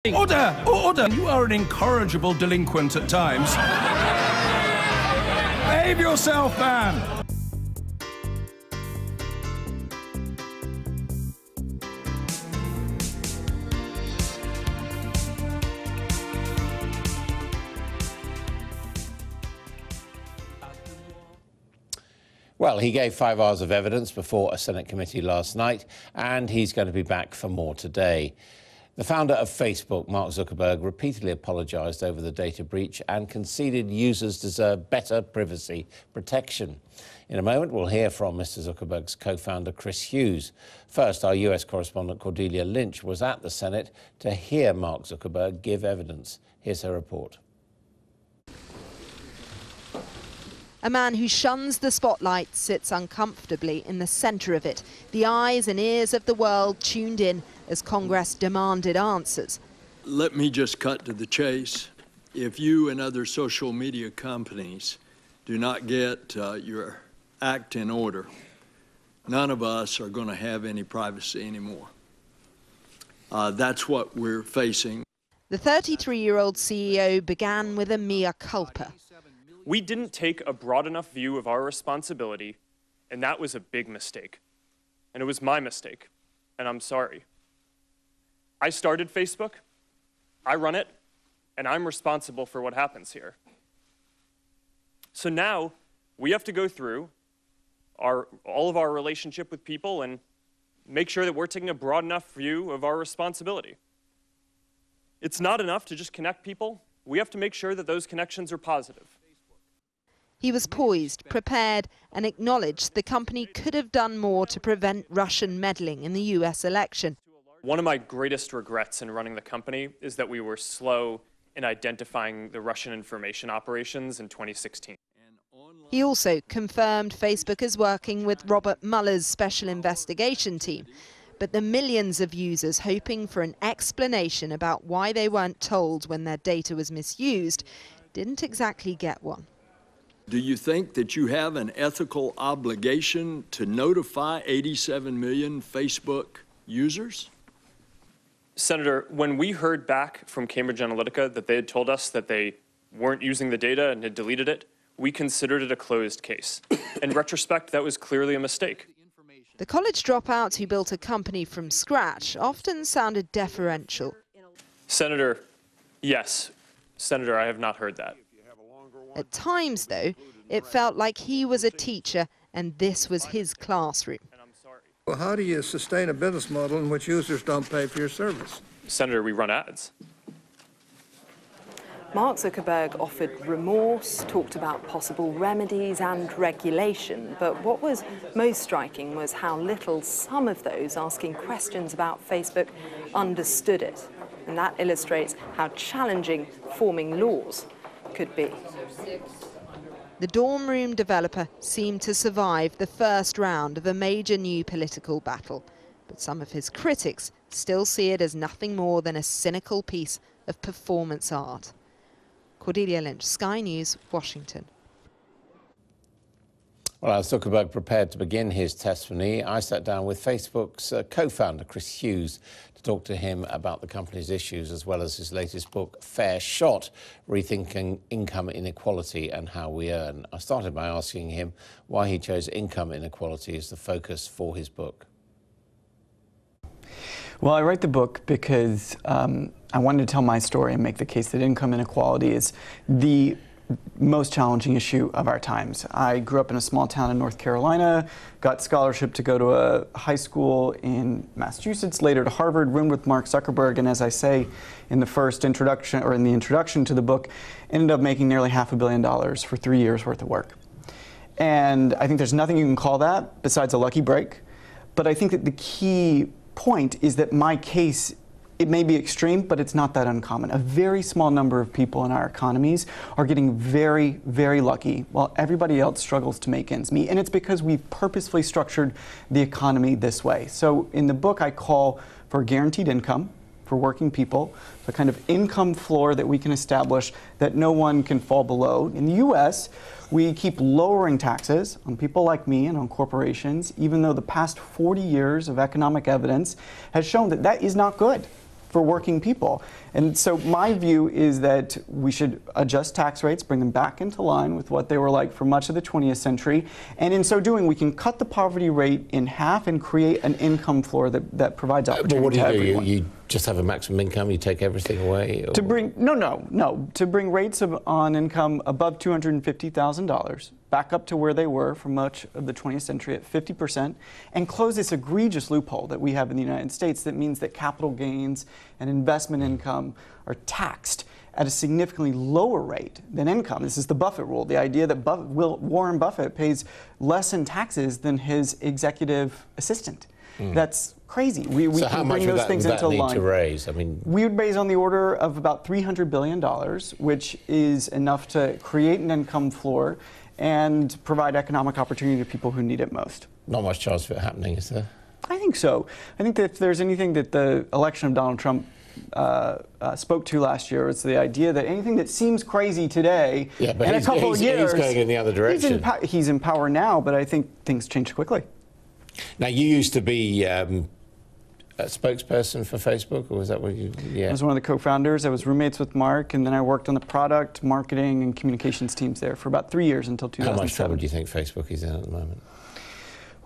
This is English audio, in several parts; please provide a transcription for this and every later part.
Order! Order! You are an incorrigible delinquent at times. Behave yourself, man! Well, he gave 5 hours of evidence before a Senate committee last night, and he's going to be back for more today. The founder of Facebook, Mark Zuckerberg, repeatedly apologised over the data breach and conceded users deserve better privacy protection. In a moment, we'll hear from Mr. Zuckerberg's co-founder, Chris Hughes. First, our US correspondent, Cordelia Lynch, was at the Senate to hear Mark Zuckerberg give evidence. Here's her report. A man who shuns the spotlight sits uncomfortably in the centre of it, the eyes and ears of the world tuned in as Congress demanded answers. Let me just cut to the chase. If you and other social media companies do not get your act in order, none of us are going to have any privacy anymore. That's what we're facing. The 33-year-old CEO began with a mea culpa. We didn't take a broad enough view of our responsibility, and that was a big mistake. And it was my mistake, and I'm sorry. I started Facebook, I run it, and I'm responsible for what happens here. So now we have to go through all of our relationship with people and make sure that we're taking a broad enough view of our responsibility. It's not enough to just connect people. We have to make sure that those connections are positive. He was poised, prepared, and acknowledged the company could have done more to prevent Russian meddling in the US election. One of my greatest regrets in running the company is that we were slow in identifying the Russian information operations in 2016. He also confirmed Facebook is working with Robert Mueller's special investigation team. But the millions of users hoping for an explanation about why they weren't told when their data was misused didn't exactly get one. Do you think that you have an ethical obligation to notify 87 million Facebook users? Senator, when we heard back from Cambridge Analytica that they had told us that they weren't using the data and had deleted it, we considered it a closed case. In retrospect, that was clearly a mistake. The college dropouts who built a company from scratch often sounded deferential. Senator, yes. Senator, I have not heard that. At times, though, it felt like he was a teacher and this was his classroom. Well, how do you sustain a business model in which users don't pay for your service? Senator, we run ads. Mark Zuckerberg offered remorse, talked about possible remedies and regulation, but what was most striking was how little some of those asking questions about Facebook understood it. And that illustrates how challenging forming laws could be. The dorm room developer seemed to survive the first round of a major new political battle, but some of his critics still see it as nothing more than a cynical piece of performance art. Cordelia Lynch, Sky News, Washington. Well, as Zuckerberg prepared to begin his testimony, I sat down with Facebook's co-founder, Chris Hughes, to talk to him about the company's issues, as well as his latest book, Fair Shot, Rethinking Income Inequality and How We Earn. I started by asking him why he chose income inequality as the focus for his book. Well, I write the book because I wanted to tell my story and make the case that income inequality is the most challenging issue of our times. I grew up in a small town in North Carolina, got scholarship to go to a high school in Massachusetts, later to Harvard, roomed with Mark Zuckerberg, and as I say in the introduction to the book, ended up making nearly $500 million for 3 years worth of work. And I think there's nothing you can call that besides a lucky break, but I think that the key point is that my case, it may be extreme, but it's not that uncommon. A very small number of people in our economies are getting very, very lucky while everybody else struggles to make ends meet. And it's because we've purposefully structured the economy this way. So in the book, I call for guaranteed income for working people, the kind of income floor that we can establish that no one can fall below. In the US, we keep lowering taxes on people like me and on corporations, even though the past 40 years of economic evidence has shown that that is not good. for working people. And so my view is that we should adjust tax rates, bring them back into line with what they were like for much of the 20th century. And in so doing, we can cut the poverty rate in half and create an income floor that provides opportunity but what do to you everyone. do? You just have a maximum income, you take everything away? Or? To bring, no. To bring rates on income above $250,000 back up to where they were for much of the 20th century at 50%, and close this egregious loophole that we have in the United States that means that capital gains and investment income are taxed at a significantly lower rate than income. This is the Buffett rule, the idea that Warren Buffett pays less in taxes than his executive assistant. That's crazy. We so can how much bring those things into line. need to raise? I mean, we would raise on the order of about $300 billion, which is enough to create an income floor and provide economic opportunity to people who need it most. Not much chance of it happening, is there? I think so. I think that if there's anything that the election of Donald Trump spoke to last year, it's the idea that anything that seems crazy today, yeah, but in a couple of years, he's going in the other direction. He's in power now, but I think things change quickly. Now, you used to be a spokesperson for Facebook, or was that what you? Yeah. I was one of the co-founders. I was roommates with Mark, and then I worked on the product, marketing, and communications teams there for about 3 years until 2007. How much trouble do you think Facebook is in at the moment?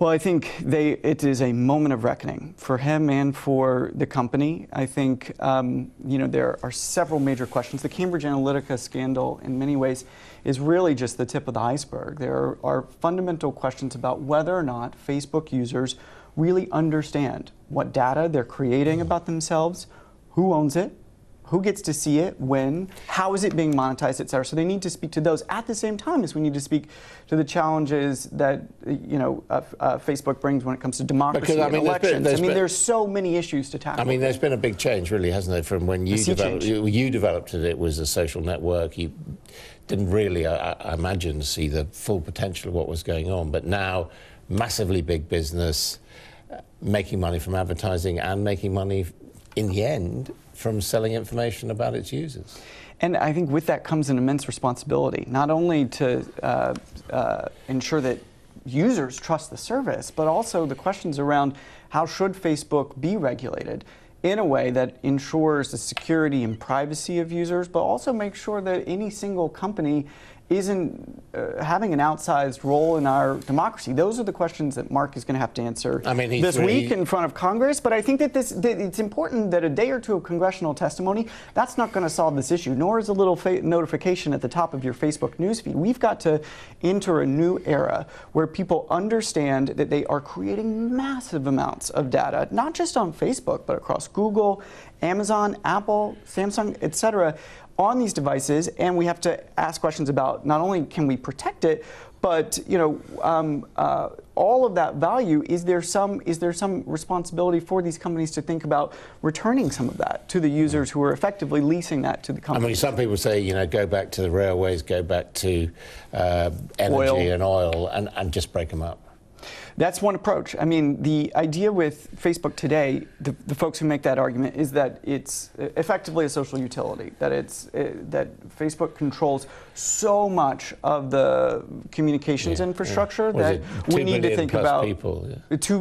Well, I think it is a moment of reckoning for him and for the company. I think there are several major questions. The Cambridge Analytica scandal, in many ways, is really just the tip of the iceberg. There are fundamental questions about whether or not Facebook users really understand what data they're creating about themselves, who owns it, who gets to see it, when, how is it being monetized, et cetera. So they need to speak to those at the same time as we need to speak to the challenges that Facebook brings when it comes to democracy and elections. There's so many issues to tackle. I mean, there's been a big change, really, hasn't there, from when you developed it. It was a social network. You didn't really, I imagine, see the full potential of what was going on. But now, massively big business, making money from advertising and making money, in the end, from selling information about its users. And I think with that comes an immense responsibility, not only to ensure that users trust the service, but also the questions around how should Facebook be regulated in a way that ensures the security and privacy of users, but also make sure that any single company isn't having an outsized role in our democracy. Those are the questions that Mark is going to have to answer this week in front of Congress. But I think that it's important that a day or two of congressional testimony, that's not going to solve this issue, nor is a little notification at the top of your Facebook newsfeed. We've got to enter a new era where people understand that they are creating massive amounts of data, not just on Facebook, but across Google, Amazon, Apple, Samsung, et cetera, on these devices, and we have to ask questions about not only can we protect it, but all of that value, is there some responsibility for these companies to think about returning some of that to the users who are effectively leasing that to the companies? I mean, some people say, go back to the railways, go back to energy and oil, and just break them up. That's one approach. I mean, the idea with Facebook today, the folks who make that argument, is that it's effectively a social utility, that that Facebook controls so much of the communications infrastructure that we need to think about people,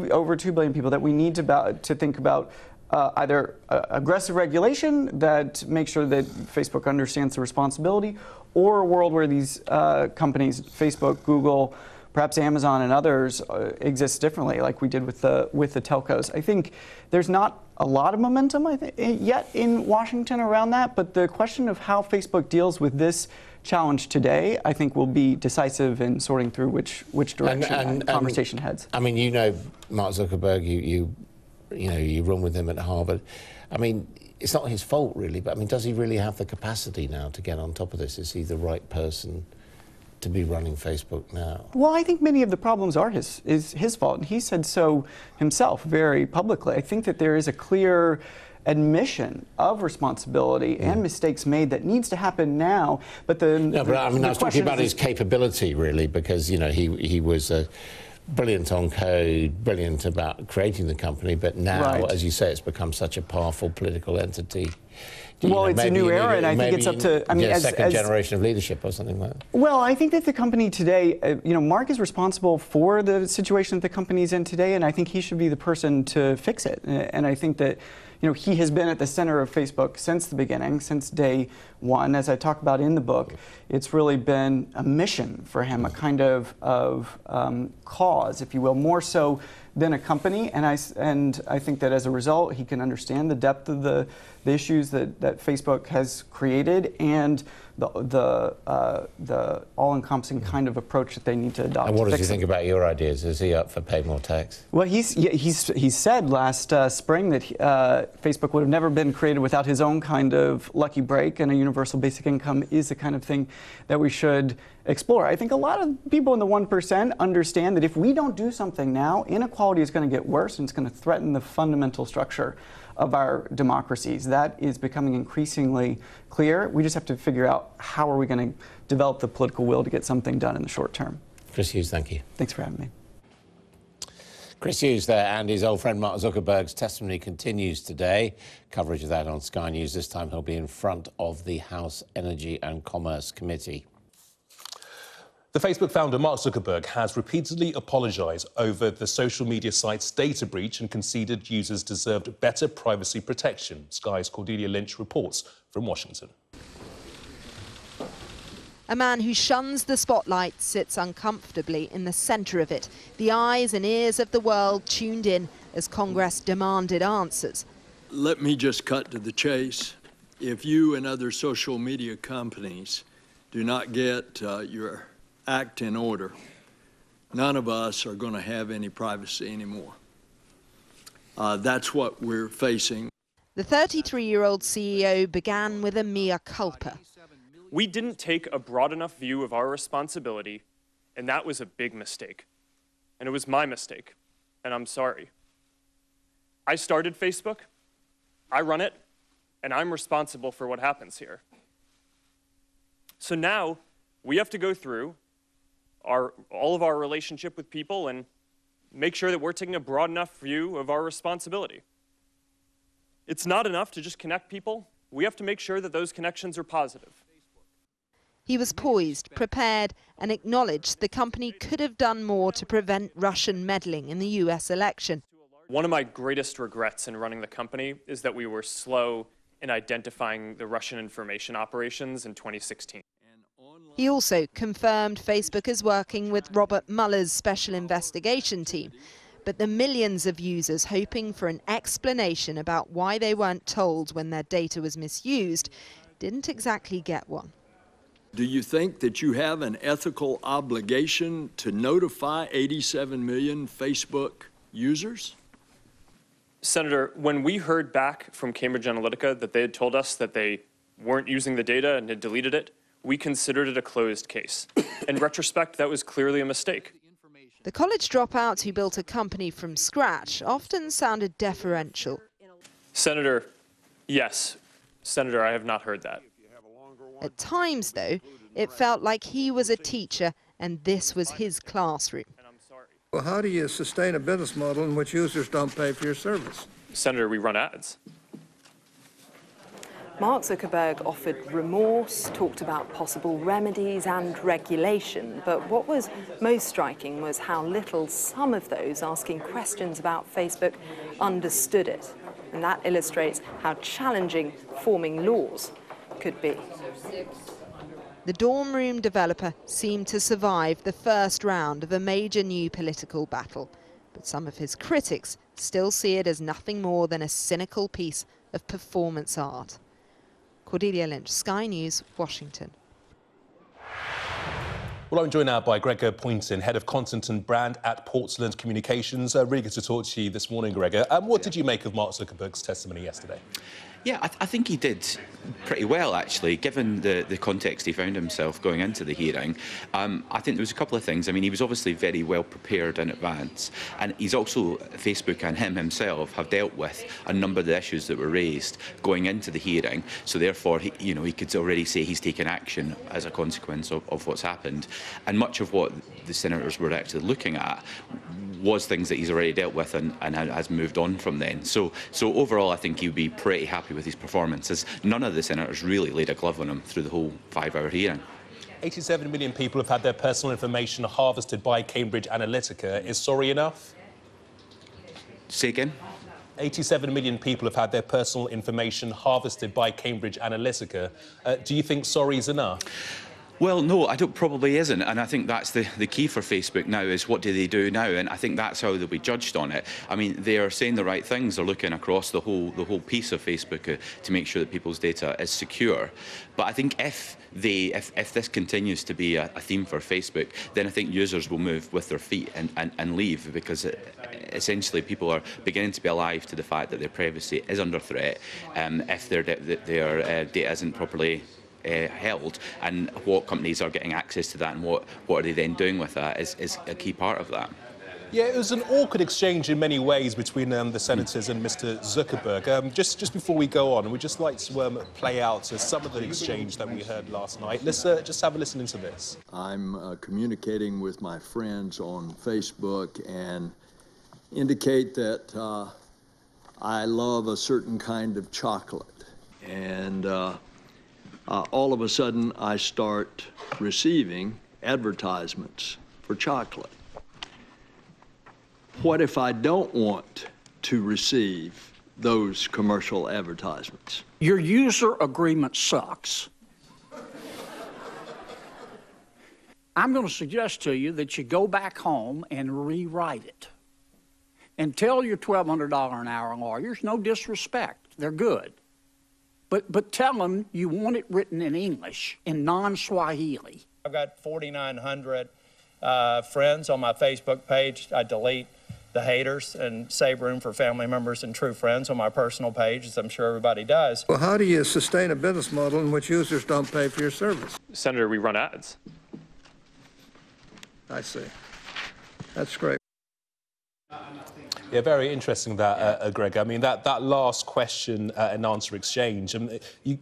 over 2 billion people, that we need to think about either aggressive regulation that makes sure that Facebook understands the responsibility, or a world where these companies, Facebook, Google, perhaps Amazon and others, exist differently, like we did with the telcos. I think there's not a lot of momentum yet in Washington around that, but the question of how Facebook deals with this challenge today, I think, will be decisive in sorting through which direction that conversation heads. I mean, Mark Zuckerberg, you run with him at Harvard. I mean, it's not his fault, really, but I mean, does he really have the capacity now to get on top of this? Is he the right person to be running Facebook now? Well, I think many of the problems are his fault, and he said so himself very publicly. I think that there is a clear admission of responsibility and mistakes made that needs to happen now. But I was talking about his capability, really, because he was brilliant on code, brilliant about creating the company, but now, as you say, it's become such a powerful political entity. Well, it's a new era, and I think it's up to, a second generation of leadership or something like that. Well, I think that the company today, Mark is responsible for the situation that the company's in today, and I think he should be the person to fix it. And I think that, he has been at the center of Facebook since the beginning, since day one. As I talk about in the book, it's really been a mission for him, a kind of cause, if you will, more so than a company. And I think that as a result, he can understand the depth of the issues that Facebook has created and the all-encompassing kind of approach that they need to adopt. And what does he think about your ideas? Is he up for pay more tax? Well, he said last spring that Facebook would have never been created without his own kind of lucky break, and a universal basic income is the kind of thing that we should explore. I think a lot of people in the 1% understand that if we don't do something now, inequality is going to get worse and it's going to threaten the fundamental structure of our democracies. That is becoming increasingly clear. We just have to figure out how are we going to develop the political will to get something done in the short term. Chris Hughes, thank you. Thanks for having me. Chris Hughes there, and his old friend Mark Zuckerberg's testimony continues today. Coverage of that on Sky News. This time he'll be in front of the House Energy and Commerce Committee. The Facebook founder, Mark Zuckerberg, has repeatedly apologised over the social media site's data breach and conceded users deserved better privacy protection. Sky's Cordelia Lynch reports from Washington. A man who shuns the spotlight sits uncomfortably in the centre of it. The eyes and ears of the world tuned in as Congress demanded answers. Let me just cut to the chase. If you and other social media companies do not get your act in order, none of us are going to have any privacy anymore. That's what we're facing. The 33-year-old CEO began with a mea culpa. We didn't take a broad enough view of our responsibility, and that was a big mistake. And it was my mistake, and I'm sorry. I started Facebook, I run it, and I'm responsible for what happens here. So now we have to go through all of our relationship with people and make sure that we're taking a broad enough view of our responsibility. It's not enough to just connect people. We have to make sure that those connections are positive. He was poised, prepared, and acknowledged the company could have done more to prevent Russian meddling in the US election. One of my greatest regrets in running the company is that we were slow in identifying the Russian information operations in 2016. He also confirmed Facebook is working with Robert Mueller's special investigation team. But the millions of users hoping for an explanation about why they weren't told when their data was misused didn't exactly get one. Do you think that you have an ethical obligation to notify 87 million Facebook users? Senator, when we heard back from Cambridge Analytica that they had told us that they weren't using the data and had deleted it, we considered it a closed case. In retrospect, that was clearly a mistake. The college dropouts who built a company from scratch often sounded deferential. Senator, yes. Senator, I have not heard that. At times, though, it felt like he was a teacher and this was his classroom. Well, how do you sustain a business model in which users don't pay for your service? Senator, we run ads. Mark Zuckerberg offered remorse, talked about possible remedies and regulation, but what was most striking was how little some of those asking questions about Facebook understood it. And that illustrates how challenging forming laws could be. The dorm room developer seemed to survive the first round of a major new political battle, but some of his critics still see it as nothing more than a cynical piece of performance art. Cordelia Lynch, Sky News, Washington. Well, I'm joined now by Gregor Poynton, Head of Content and Brand at Portland Communications. Really good to talk to you this morning, Gregor. What did you make of Mark Zuckerberg's testimony yesterday? Yeah, I think he did pretty well, actually, given the context he found himself going into the hearing. I think there was a couple of things. I mean, he was obviously very well prepared in advance, and he's also, Facebook and him himself have dealt with a number of the issues that were raised going into the hearing. So therefore, he could already say he's taken action as a consequence of what's happened. And much of what the senators were actually looking at was things that he's already dealt with and has moved on from then. So overall, I think he'd be pretty happy with his performance, as none of the senators really laid a glove on him through the whole 5-hour hearing. 87 million people have had their personal information harvested by Cambridge Analytica. Is sorry enough? Say again? 87 million people have had their personal information harvested by Cambridge Analytica. Do you think sorry is enough? Well, no, I don't. Probably isn't, and I think that's the key for Facebook now is what do they do now, and I think that's how they'll be judged on it. I mean, they are saying the right things. They're looking across the whole piece of Facebook to make sure that people's data is secure. But I think if this continues to be a theme for Facebook, then I think users will move with their feet and leave, because essentially people are beginning to be alive to the fact that their privacy is under threat if their data isn't properly held, and what companies are getting access to that and what are they then doing with that is a key part of that. Yeah, it was an awkward exchange in many ways between the senators and Mr. Zuckerberg. Just before we go on, we'd just like to play out some of the exchange that we heard last night. Let's just have a listen into this. I'm communicating with my friends on Facebook and indicate that I love a certain kind of chocolate, and all of a sudden I start receiving advertisements for chocolate. What if I don't want to receive those commercial advertisements? Your user agreement sucks. I'm going to suggest to you that you go back home and rewrite it. And tell your $1,200 an hour lawyers, no disrespect, they're good. But tell them you want it written in English, in non-Swahili. I've got 4,900 friends on my Facebook page. I delete the haters and save room for family members and true friends on my personal page, as I'm sure everybody does. Well, how do you sustain a business model in which users don't pay for your service? Senator, we run ads. I see. That's great. Yeah, very interesting that, Greg. I mean, that last question and answer exchange, do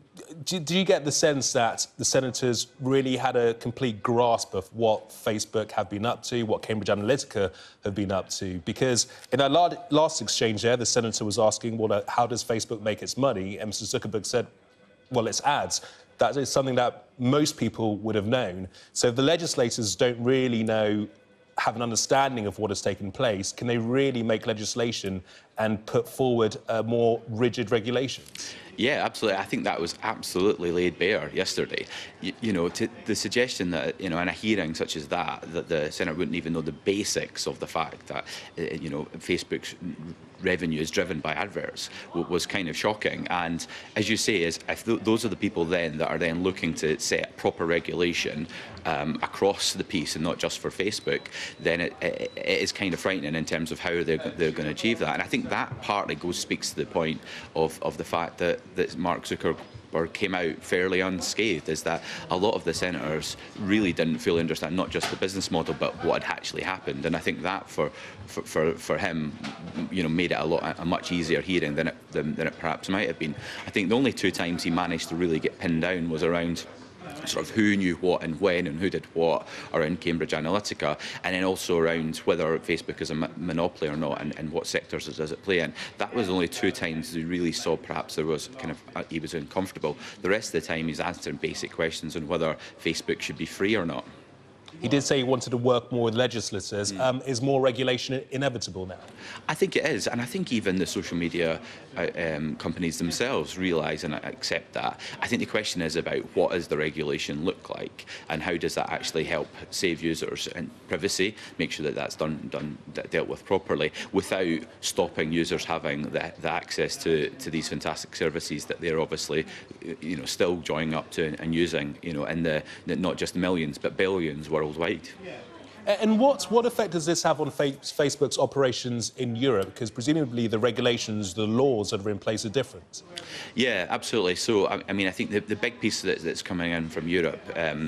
you get the sense that the senators really had a complete grasp of what Facebook have been up to, what Cambridge Analytica have been up to? Because in our last exchange there, the senator was asking, well, how does Facebook make its money? And Mr. Zuckerberg said, well, it's ads. That is something that most people would have known. So if the legislators don't really have an understanding of what has taken place, can they really make legislation and put forward more rigid regulations? Yeah, absolutely. I think that was absolutely laid bare yesterday. The suggestion that, in a hearing such as that the Senate wouldn't even know the basics of the fact that, Facebook's revenue is driven by adverts was kind of shocking. And as you say, if those are the people then that are then looking to set proper regulation across the piece and not just for Facebook, then it is kind of frightening in terms of how they're going to achieve that. And I think that partly speaks to the point of the fact that Mark Zuckerberg came out fairly unscathed, is that a lot of the senators really didn't fully understand not just the business model but what had actually happened. And I think that for him, made it a much easier hearing than it perhaps might have been. I think the only two times he managed to really get pinned down was around sort of who knew what and when and who did what around Cambridge Analytica, and then also around whether Facebook is a monopoly or not and what sectors does it play in. That was only two times we really saw perhaps there was he was uncomfortable. The rest of the time he's answering basic questions on whether Facebook should be free or not. He did say he wanted to work more with legislators. Is more regulation inevitable now? I think it is, and I think even the social media companies themselves realise and accept that. I think the question is about what does the regulation look like, and how does that actually help save users and privacy, make sure that that's dealt with properly, without stopping users having the access to these fantastic services that they're obviously, still joining up to and using, in the not just millions but billions worldwide. And what effect does this have on Facebook's operations in Europe? Because presumably the regulations, the laws that are in place are different. Yeah, absolutely. So, I mean, I think the big piece that's coming in from Europe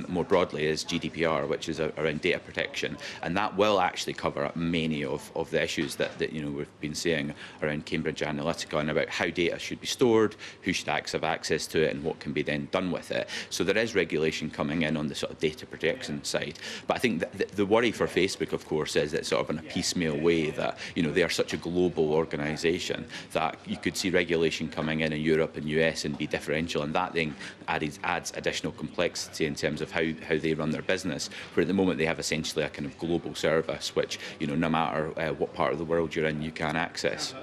more broadly is GDPR, which is around data protection. And that will actually cover many of the issues that we've been seeing around Cambridge Analytica and about how data should be stored, who should have access to it, and what can be then done with it. So there is regulation coming in on the sort of data protection side. But I think the worry for Facebook, of course, is that sort of in a piecemeal way that, they are such a global organisation that you could see regulation coming in Europe and US and be differential, and that then adds additional complexity in terms of how they run their business, where at the moment they have essentially a kind of global service which, no matter what part of the world you're in, you can access.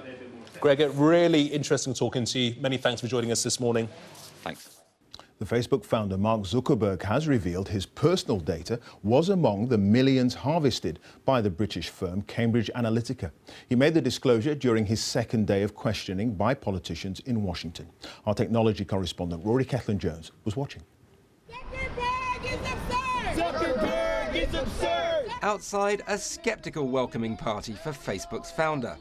Gregor, really interesting talking to you. Many thanks for joining us this morning. Thanks. The Facebook founder Mark Zuckerberg has revealed his personal data was among the millions harvested by the British firm Cambridge Analytica. He made the disclosure during his second day of questioning by politicians in Washington. Our technology correspondent Rory Catlin-Jones was watching. Zuckerberg is absurd! Zuckerberg is absurd! Outside, a sceptical welcoming party for Facebook's founder.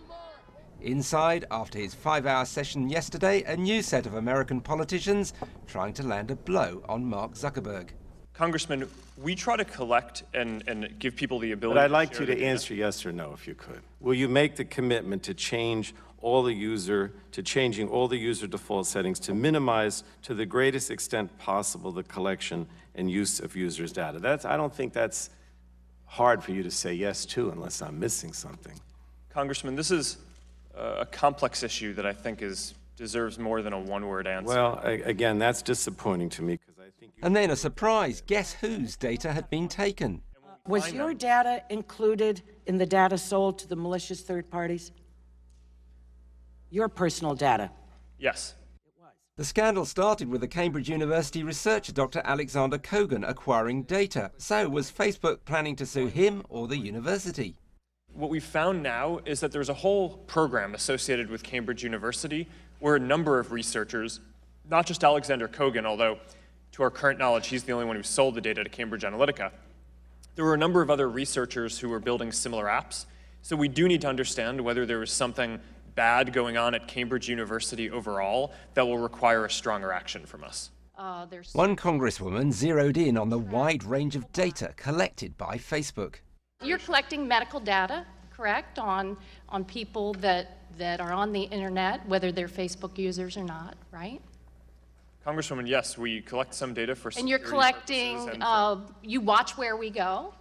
Inside, after his 5-hour session yesterday, a new set of American politicians trying to land a blow on Mark Zuckerberg. Congressman, we try to collect and give people the ability But I'd like share you to answer yes or no, if you could. Will you make the commitment to changing all the user default settings to minimize to the greatest extent possible the collection and use of users' data? I don't think that's hard for you to say yes to unless I'm missing something. Congressman, this is a complex issue that I think deserves more than a one-word answer. Well, again, that's disappointing to me because I think... And then a surprise. Guess whose data had been taken? Was your data included in the data sold to the malicious third parties? Your personal data? Yes. The scandal started with the Cambridge University researcher Dr. Alexander Kogan acquiring data. So was Facebook planning to sue him or the university? What we've found now is that there's a whole program associated with Cambridge University where a number of researchers, not just Alexander Kogan, although to our current knowledge he's the only one who sold the data to Cambridge Analytica, there were a number of other researchers who were building similar apps. So we do need to understand whether there was something bad going on at Cambridge University overall that will require a stronger action from us. One congresswoman zeroed in on the wide range of data collected by Facebook. You're collecting medical data, correct, on people that are on the internet, whether they're Facebook users or not, right? Congresswoman, yes, we collect some data for and you're collecting, you watch where we go.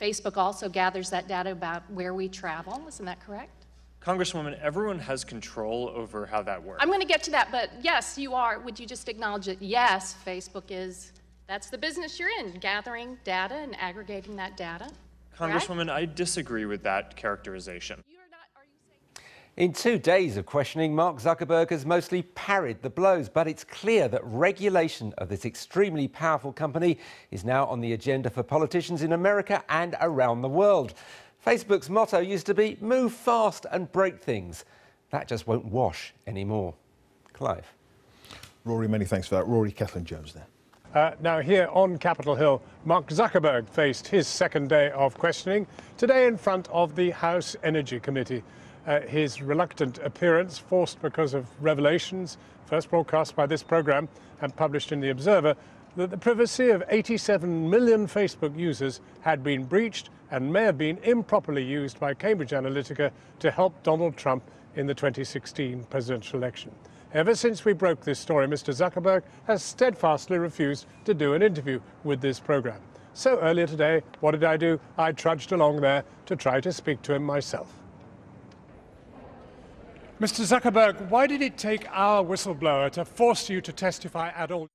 Facebook also gathers that data about where we travel, isn't that correct? Congresswoman, everyone has control over how that works. I'm going to get to that, but yes, you are. Would you just acknowledge that, yes, Facebook that's the business you're in, gathering data and aggregating that data? Congresswoman, I disagree with that characterization. In 2 days of questioning, Mark Zuckerberg has mostly parried the blows, but it's clear that regulation of this extremely powerful company is now on the agenda for politicians in America and around the world. Facebook's motto used to be, move fast and break things. That just won't wash anymore. Clive. Rory, many thanks for that. Rory Catlin-Jones there. Now here on Capitol Hill, Mark Zuckerberg faced his second day of questioning, today in front of the House Energy Committee. His reluctant appearance, forced because of revelations, first broadcast by this program and published in The Observer, that the privacy of 87 million Facebook users had been breached and may have been improperly used by Cambridge Analytica to help Donald Trump in the 2016 presidential election. Ever since we broke this story, Mr. Zuckerberg has steadfastly refused to do an interview with this program. So earlier today, what did I do? I trudged along there to try to speak to him myself. Mr. Zuckerberg, why did it take our whistleblower to force you to testify at all?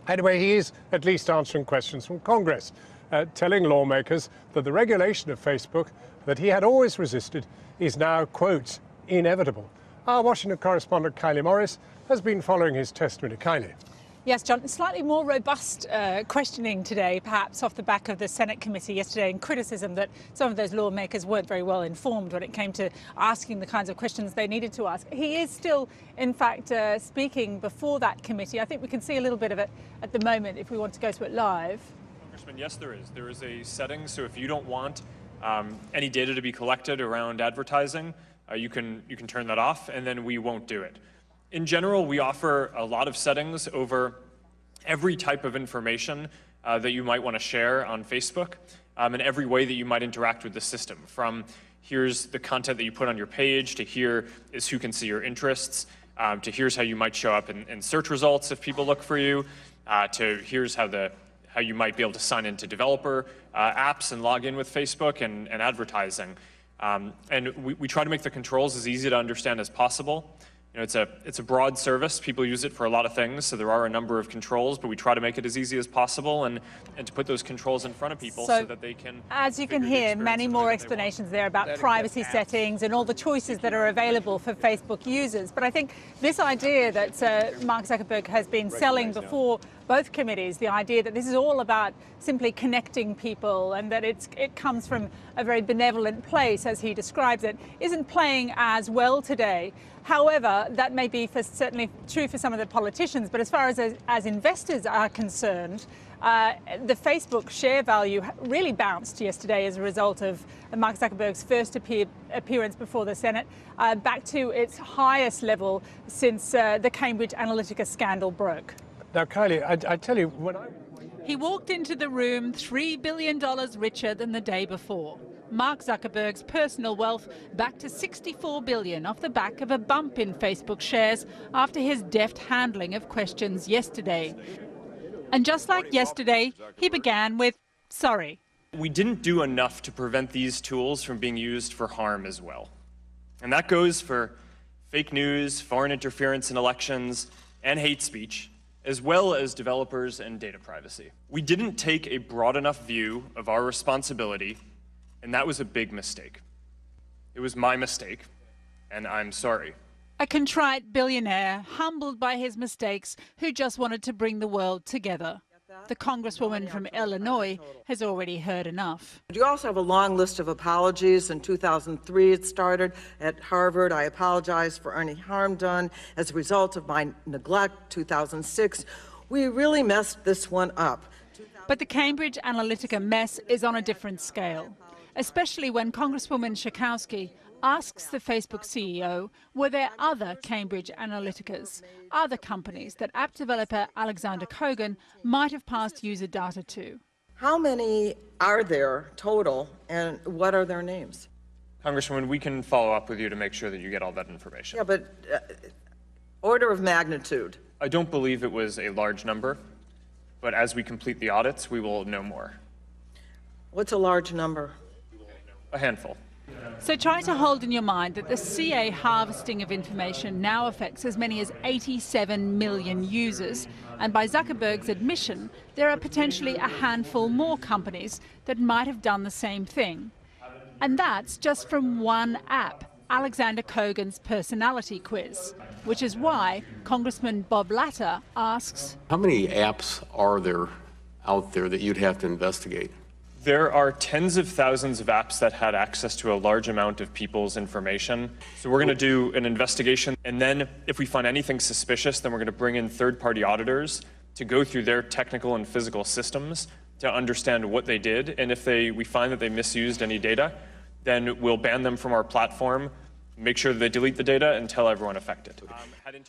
Anyway, he is at least answering questions from Congress, telling lawmakers that the regulation of Facebook that he had always resisted is now, quote, inevitable. Our Washington correspondent Kylie Morris has been following his testimony. Kylie. Yes, John, slightly more robust questioning today, perhaps off the back of the Senate committee yesterday, and criticism that some of those lawmakers weren't very well informed when it came to asking the kinds of questions they needed to ask. He is still, in fact, speaking before that committee. I think we can see a little bit of it at the moment if we want to go to it live. Congressman, yes, there is. There is a setting, so if you don't want any data to be collected around advertising, you can turn that off, and then we won't do it. In general, we offer a lot of settings over every type of information that you might want to share on Facebook, and every way that you might interact with the system. From here's the content that you put on your page, to here is who can see your interests, to here's how you might show up in search results if people look for you, to here's how you might be able to sign into developer apps and log in with Facebook and advertising. And we try to make the controls as easy to understand as possible. You know, it's a broad service. People use it for a lot of things, so there are a number of controls, but we try to make it as easy as possible and to put those controls in front of people so that they can... As you can hear, many more explanations there about privacy settings and all the choices that are available for Facebook users. But I think this idea that Mark Zuckerberg has been selling before both committees, the idea that this is all about simply connecting people and that it comes from a very benevolent place, as he describes it, isn't playing as well today. However, that may be certainly true for some of the politicians, but as far as investors are concerned, the Facebook share value really bounced yesterday as a result of Mark Zuckerberg's first appearance before the Senate, back to its highest level since the Cambridge Analytica scandal broke. Now, Kylie, I tell you, He walked into the room $3 billion richer than the day before. Mark Zuckerberg's personal wealth back to $64 billion off the back of a bump in Facebook shares after his deft handling of questions yesterday. And just like yesterday, he began with, sorry. We didn't do enough to prevent these tools from being used for harm as well. And that goes for fake news, foreign interference in elections, and hate speech, as well as developers and data privacy. We didn't take a broad enough view of our responsibility, and that was a big mistake. It was my mistake, and I'm sorry. A contrite billionaire, humbled by his mistakes, who just wanted to bring the world together. The Congresswoman from Illinois has already heard enough. You also have a long list of apologies. In 2003, it started at Harvard. I apologize for any harm done as a result of my neglect. 2006, we really messed this one up. But the Cambridge Analytica mess is on a different scale, especially when Congresswoman Schakowsky asks the Facebook CEO, were there other Cambridge Analyticas, other companies that app developer Alexander Kogan might have passed user data to? How many are there total, and what are their names? Congresswoman, we can follow up with you to make sure that you get all that information. Yeah, but order of magnitude. I don't believe it was a large number, but as we complete the audits, we will know more. What's a large number? A handful. So try to hold in your mind that the CA harvesting of information now affects as many as 87 million users. And by Zuckerberg's admission, there are potentially a handful more companies that might have done the same thing. And that's just from one app, Alexander Kogan's personality quiz, which is why Congressman Bob Latter asks, how many apps are there out there that you'd have to investigate? There are tens of thousands of apps that had access to a large amount of people's information. So we're going to do an investigation, and then if we find anything suspicious, then we're going to bring in third-party auditors to go through their technical and physical systems to understand what they did. And if we find that they misused any data, then we'll ban them from our platform, make sure that they delete the data, and tell everyone affected.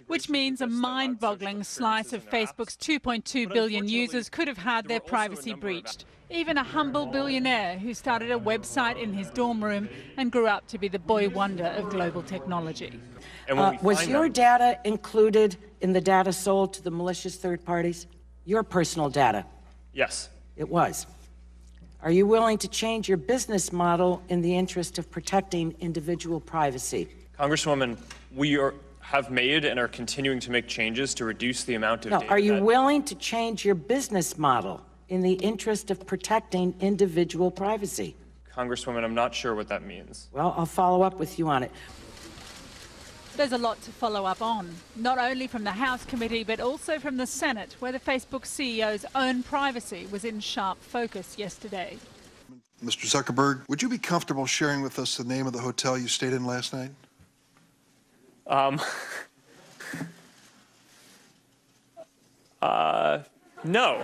Which means a mind-boggling slice of Facebook's 2.2 billion users could have had their privacy breached. Even a humble billionaire who started a website in his dorm room and grew up to be the boy wonder of global technology. Was your data included in the data sold to the malicious third parties? Your personal data? Yes. It was. Are you willing to change your business model in the interest of protecting individual privacy? Congresswoman, we have made and are continuing to make changes to reduce the amount of data. Are you willing to change your business model in the interest of protecting individual privacy? Congresswoman, I'm not sure what that means. Well, I'll follow up with you on it. There's a lot to follow up on, not only from the House committee, but also from the Senate, where the Facebook CEO's own privacy was in sharp focus yesterday. Mr. Zuckerberg, would you be comfortable sharing with us the name of the hotel you stayed in last night? No.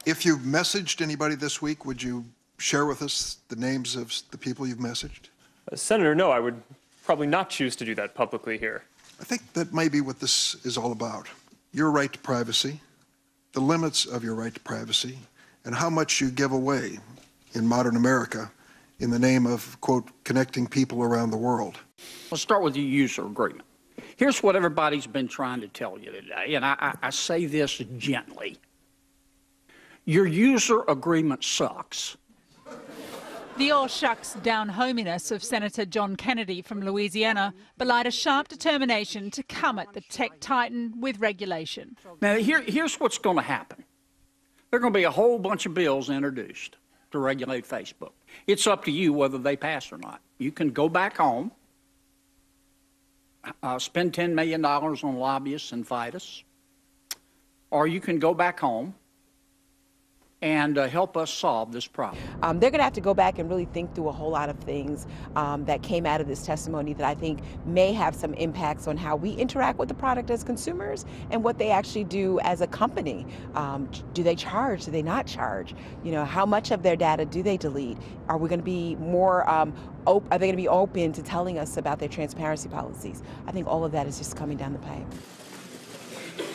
If you've messaged anybody this week, would you share with us the names of the people you've messaged? Senator, no, I would probably not choose to do that publicly here. I think that may be what this is all about. Your right to privacy, the limits of your right to privacy, and how much you give away in modern America in the name of, quote, connecting people around the world. Let's start with the user agreement. Here's what everybody's been trying to tell you today, and I say this gently. Your user agreement sucks. The all shucks down hominess of Senator John Kennedy from Louisiana belied a sharp determination to come at the tech titan with regulation. Now, here's what's going to happen. There are going to be a whole bunch of bills introduced to regulate Facebook. It's up to you whether they pass or not. You can go back home, spend $10 million on lobbyists and fight us, or you can go back home and help us solve this problem. They're going to have to go back and really think through a whole lot of things that came out of this testimony that I think may have some impacts on how we interact with the product as consumers and what they actually do as a company. Do they charge? Do they not charge? You know, how much of their data do they delete? Are we going to be more, are they going to be open to telling us about their transparency policies? I think all of that is just coming down the pipe.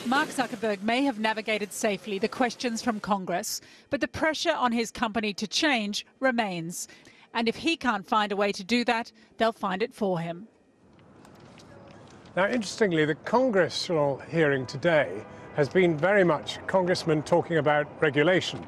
Mark Zuckerberg may have navigated safely the questions from Congress, but the pressure on his company to change remains. And if he can't find a way to do that, they'll find it for him. Now, interestingly, the congressional hearing today has been very much congressmen talking about regulation.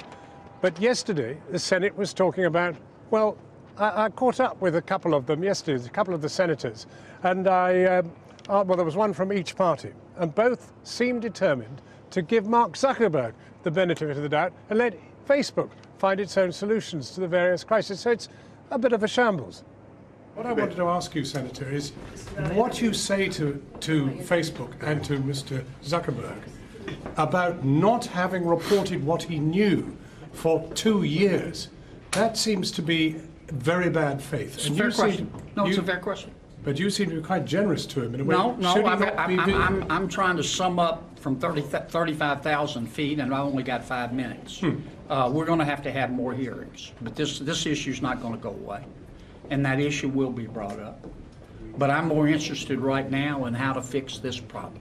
But yesterday, the Senate was talking about, well, I caught up with a couple of them yesterday, a couple of the senators, and well, there was one from each party, and both seemed determined to give Mark Zuckerberg the benefit of the doubt and let Facebook find its own solutions to the various crises. So it's a bit of a shambles. What I wanted to ask you, Senator, is what you say to Facebook and to Mr. Zuckerberg about not having reported what he knew for 2 years. That seems to be very bad faith. It's a fair question. No, it's a fair question. But you seem to be quite generous to him in a way. No, I'm trying to sum up from 35,000 feet, and I only got 5 minutes. We're going to have more hearings, but this issue's not going to go away, and that issue will be brought up. But I'm more interested right now in how to fix this problem.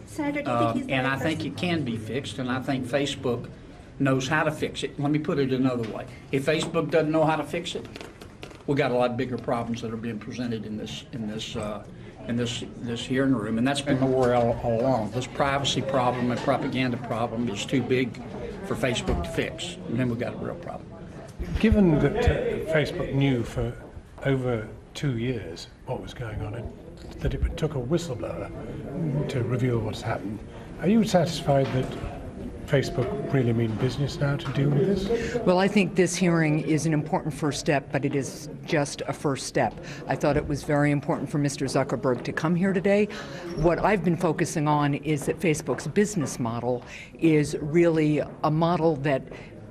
Senator, do you think he's and I think it can be fixed, and I think Facebook knows how to fix it. Let me put it another way. If Facebook doesn't know how to fix it, we got a lot bigger problems that are being presented in this hearing room, and that's been the worry all along. This privacy problem and propaganda problem is too big for Facebook to fix, and then we've got a real problem. Given that Facebook knew for over 2 years what was going on, and that it took a whistleblower to reveal what's happened, are you satisfied that Facebook really mean business now to deal with this? Well, I think this hearing is an important first step, but it is just a first step. I thought it was very important for Mr. Zuckerberg to come here today. What I've been focusing on is that Facebook's business model is really a model that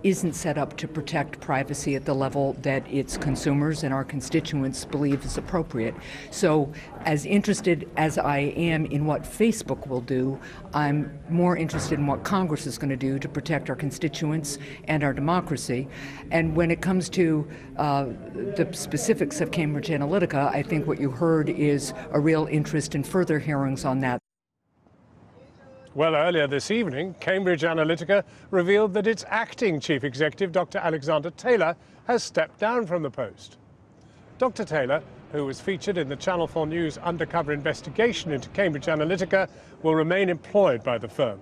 isn't set up to protect privacy at the level that its consumers and our constituents believe is appropriate. So as interested as I am in what Facebook will do, I'm more interested in what Congress is going to do to protect our constituents and our democracy. And when it comes to the specifics of Cambridge Analytica, I think what you heard is a real interest in further hearings on that. Well, earlier this evening, Cambridge Analytica revealed that its acting chief executive, Dr. Alexander Taylor, has stepped down from the post. Dr. Taylor, who was featured in the Channel 4 News undercover investigation into Cambridge Analytica, will remain employed by the firm.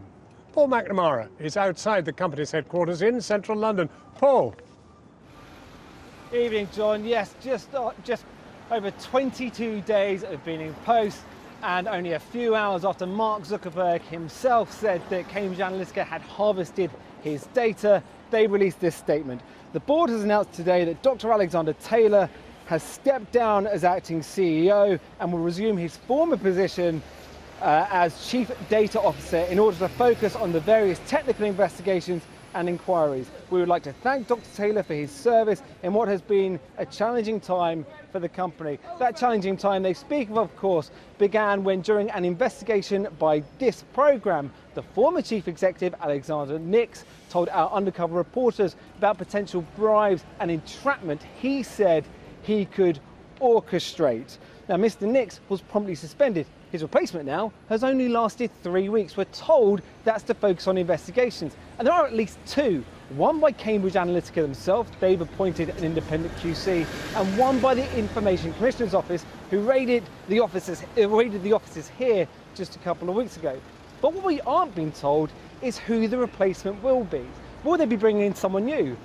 Paul McNamara is outside the company's headquarters in central London. Paul. Evening, John. Yes, just over 22 days of being in post, and only a few hours after Mark Zuckerberg himself said that Cambridge Analytica had harvested his data, they released this statement. The board has announced today that Dr. Alexander Taylor has stepped down as acting CEO and will resume his former position as Chief Data Officer in order to focus on the various technical investigations and inquiries. We would like to thank Dr. Taylor for his service in what has been a challenging time for the company. That challenging time they speak of course, began when during an investigation by this program, the former chief executive, Alexander Nix, told our undercover reporters about potential bribes and entrapment he said he could orchestrate. Now, Mr. Nix was promptly suspended. His replacement now has only lasted 3 weeks. We're told that's to focus on investigations. And there are at least two. One by Cambridge Analytica themselves, they've appointed an independent QC, and one by the Information Commissioner's Office, who raided the offices here just a couple of weeks ago. But what we aren't being told is who the replacement will be. Will they be bringing in someone new?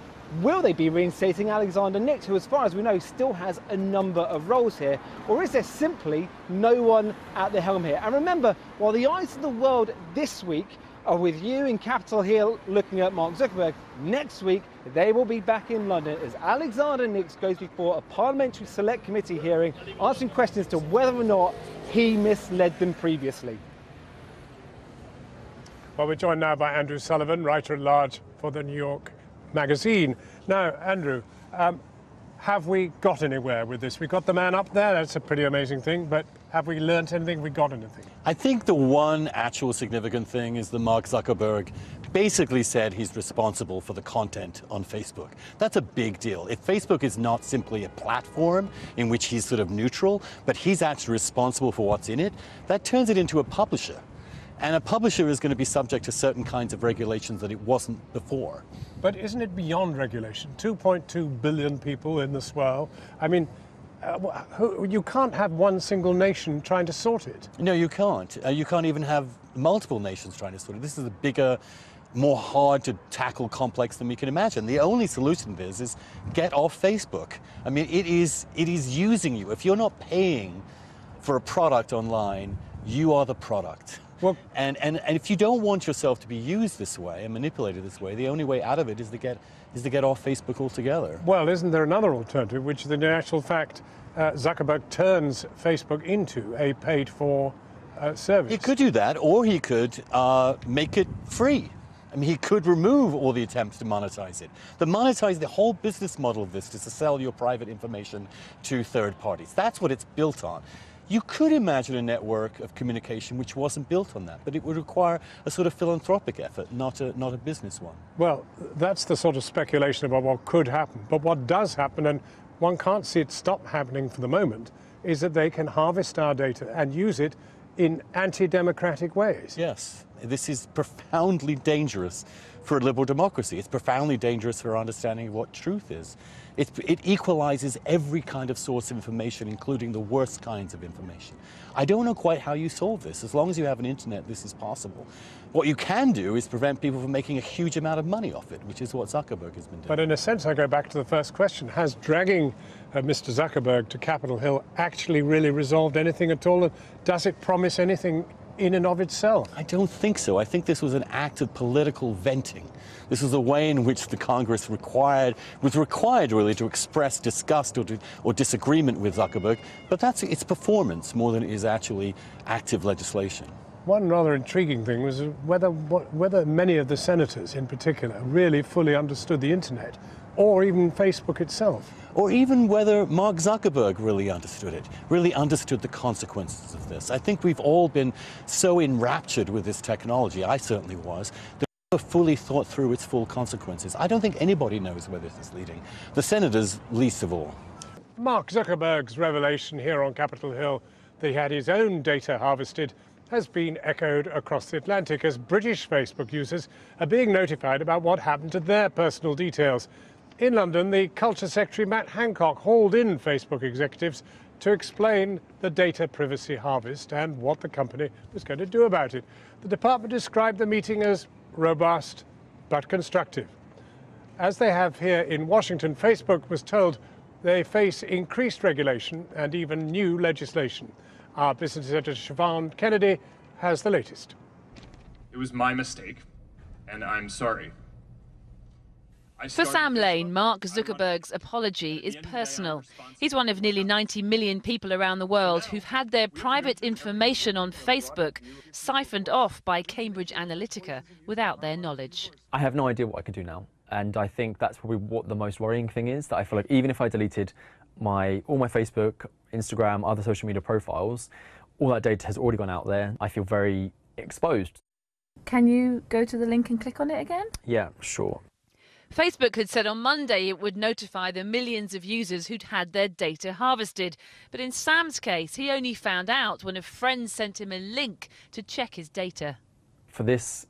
Will they be reinstating Alexander Nix, who, as far as we know, still has a number of roles here? Or is there simply no one at the helm here? And remember, while the eyes of the world this week are with you in Capitol Hill looking at Mark Zuckerberg, next week they will be back in London as Alexander Nix goes before a parliamentary select committee hearing, answering questions to whether or not he misled them previously. Well, we're joined now by Andrew Sullivan, writer-at-large for the New York Magazine. Now, Andrew, have we got anywhere with this? We got the man up there, that's a pretty amazing thing, but have we learnt anything? We got anything? I think the one actual significant thing is that Mark Zuckerberg basically said he's responsible for the content on Facebook. That's a big deal. If Facebook is not simply a platform in which he's sort of neutral, but he's actually responsible for what's in it, that turns it into a publisher. And a publisher is going to be subject to certain kinds of regulations that it wasn't before. But isn't it beyond regulation? 2.2 billion people in this world. I mean, you can't have one single nation trying to sort it. No, you can't. You can't even have multiple nations trying to sort it. This is a bigger, more hard to tackle complex than we can imagine. The only solution to this is get off Facebook. I mean, it is using you. If you're not paying for a product online, you are the product. Well, and if you don't want yourself to be used this way and manipulated this way, the only way out of it is to get off Facebook altogether. Well, isn't there another alternative, which is in actual fact Zuckerberg turns Facebook into a paid-for service? He could do that, or he could make it free. I mean, he could remove all the attempts to monetize it. The whole business model of this is to sell your private information to third parties. That's what it's built on. You could imagine a network of communication which wasn't built on that, but it would require a sort of philanthropic effort, not a business one. Well, that's the sort of speculation about what could happen. But what does happen, and one can't see it stop happening for the moment, is that they can harvest our data and use it in anti-democratic ways. Yes, this is profoundly dangerous for a liberal democracy. It's profoundly dangerous for our understanding of what truth is. It equalizes every kind of source of information, including the worst kinds of information. I don't know quite how you solve this. As long as you have an internet, this is possible. What you can do is prevent people from making a huge amount of money off it, which is what Zuckerberg has been doing. But in a sense, I go back to the first question. Has dragging Mr. Zuckerberg to Capitol Hill actually really resolved anything at all? And does it promise anything in and of itself? I don't think so. I think this was an act of political venting. This was a way in which the Congress was required really to express disgust or disagreement with Zuckerberg, but it's performance more than it is actually active legislation. One rather intriguing thing was whether many of the senators in particular really fully understood the internet, or even Facebook itself. Or even whether Mark Zuckerberg really understood it, really understood the consequences of this. I think we've all been so enraptured with this technology, I certainly was, that we never fully thought through its full consequences. I don't think anybody knows where this is leading, the senators least of all. Mark Zuckerberg's revelation here on Capitol Hill that he had his own data harvested has been echoed across the Atlantic as British Facebook users are being notified about what happened to their personal details. In London, the Culture Secretary Matt Hancock hauled in Facebook executives to explain the data privacy harvest and what the company was going to do about it. The department described the meeting as robust but constructive. As they have here in Washington, Facebook was told they face increased regulation and even new legislation. Our business editor Siobhan Kennedy has the latest. It was my mistake, and I'm sorry. For Sam Lane, Mark Zuckerberg's apology is personal. He's one of nearly 90 million people around the world who've had their private information on Facebook siphoned off by Cambridge Analytica without their knowledge. I have no idea what I can do now. And I think that's probably what the most worrying thing is, that I feel like even if I deleted all my Facebook, Instagram, other social media profiles, all that data has already gone out there. I feel very exposed. Can you go to the link and click on it again? Yeah, sure. Facebook had said on Monday it would notify the millions of users who'd had their data harvested. But in Sam's case, he only found out when a friend sent him a link to check his data. For this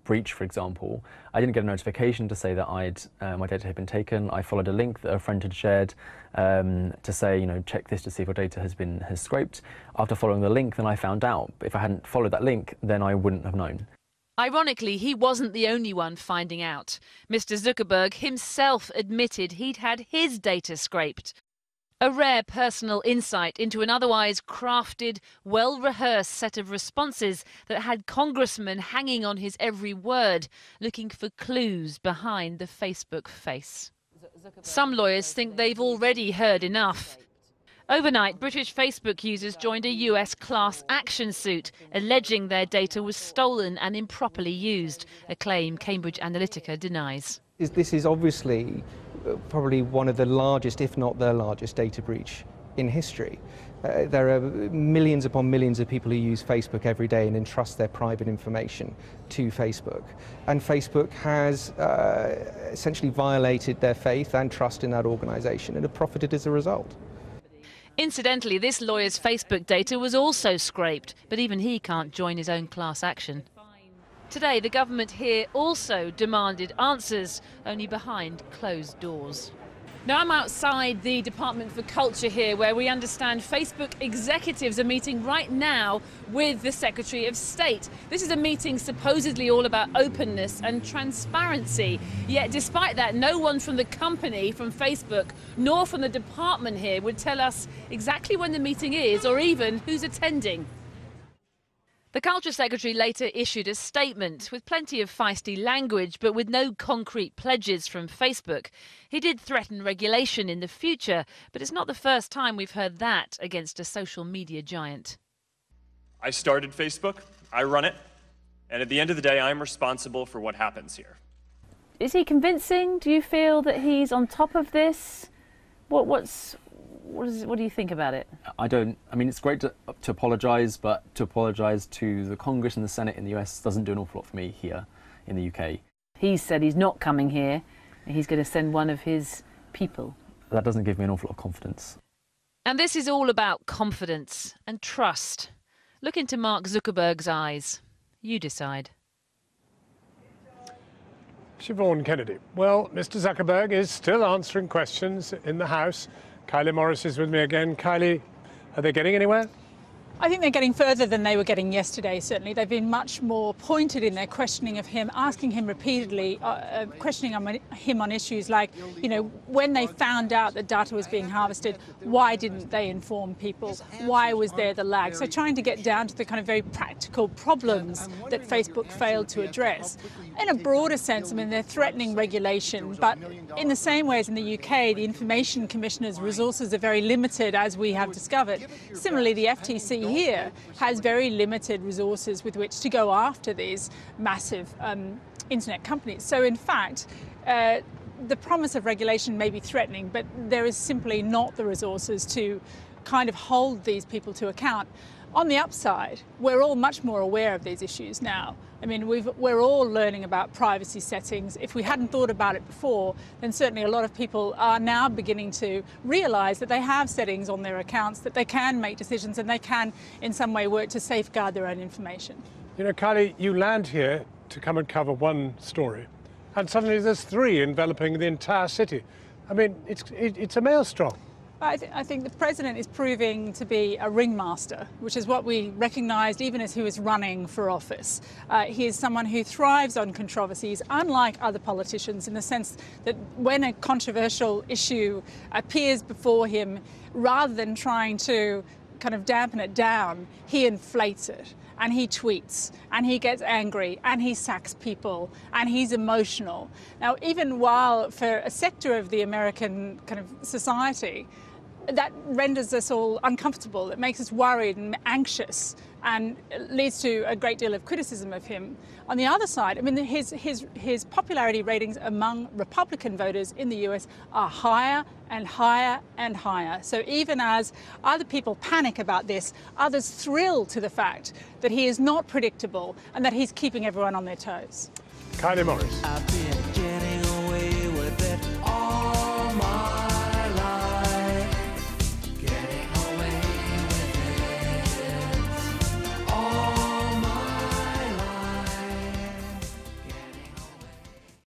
breach, for example, I didn't get a notification to say that my data had been taken. I followed a link that a friend had shared to say, check this to see if your data has scraped. After following the link, then I found out. But if I hadn't followed that link, then I wouldn't have known. Ironically, he wasn't the only one finding out. Mr. Zuckerberg himself admitted he'd had his data scraped. A rare personal insight into an otherwise crafted, well-rehearsed set of responses that had congressmen hanging on his every word, looking for clues behind the Facebook face. Some lawyers think they've already heard enough. Overnight, British Facebook users joined a US class action suit, alleging their data was stolen and improperly used, a claim Cambridge Analytica denies. This is obviously probably one of the largest, if not the largest, data breach in history. There are millions upon millions of people who use Facebook every day and entrust their private information to Facebook. And Facebook has essentially violated their faith and trust in that organisation and have profited as a result. Incidentally, this lawyer's Facebook data was also scraped, but even he can't join his own class action. Today, the government here also demanded answers, only behind closed doors. Now I'm outside the Department for Culture here, where we understand Facebook executives are meeting right now with the Secretary of State. This is a meeting supposedly all about openness and transparency. Yet despite that, no one from the company, from Facebook, nor from the department here would tell us exactly when the meeting is or even who's attending. The Culture Secretary later issued a statement with plenty of feisty language, but with no concrete pledges from Facebook. He did threaten regulation in the future, but it's not the first time we've heard that against a social media giant. I started Facebook, I run it, and at the end of the day, I'm responsible for what happens here. Is he convincing? Do you feel that he's on top of this? What do you think about it? I mean, it's great to apologise, but to apologise to the Congress and the Senate in the US doesn't do an awful lot for me here in the UK. He said he's not coming here, and he's going to send one of his people. That doesn't give me an awful lot of confidence. And this is all about confidence and trust. Look into Mark Zuckerberg's eyes. You decide. Siobhan Kennedy. Well, Mr. Zuckerberg is still answering questions in the House. Kylie Morris is with me again. Kylie, are they getting anywhere? I think they're getting further than they were getting yesterday, certainly. They've been much more pointed in their questioning of him, asking him repeatedly, questioning him on issues like, you know, when they found out that data was being harvested, why didn't they inform people? Why was there the lag? So trying to get down to the kind of very practical problems that Facebook failed to address. In a broader sense, I mean, they're threatening regulation, but in the same way as in the UK, the Information Commissioner's resources are very limited, as we have discovered. Similarly, the FTC here has very limited resources with which to go after these massive internet companies. So in fact, the promise of regulation may be threatening, but there is simply not the resources to kind of hold these people to account. On the upside, we're all much more aware of these issues now. I mean, we're all learning about privacy settings. If we hadn't thought about it before, then certainly a lot of people are now beginning to realise that they have settings on their accounts, that they can make decisions and they can in some way work to safeguard their own information. You know, Kylie, you land here to come and cover one story, and suddenly there's three enveloping the entire city. I mean, it's a maelstrom. I think the President is proving to be a ringmaster, which is what we recognised even as he was running for office. He is someone who thrives on controversies, unlike other politicians, in the sense that when a controversial issue appears before him, rather than trying to kind of dampen it down, he inflates it. And he tweets, and he gets angry, and he sacks people, and he's emotional. Now, even while for a sector of the American kind of society, that renders us all uncomfortable. It makes us worried and anxious and leads to a great deal of criticism of him. On the other side, I mean, his popularity ratings among Republican voters in the US are higher and higher and higher. So even as other people panic about this, others thrill to the fact that he is not predictable and that he's keeping everyone on their toes. Kylie Morris.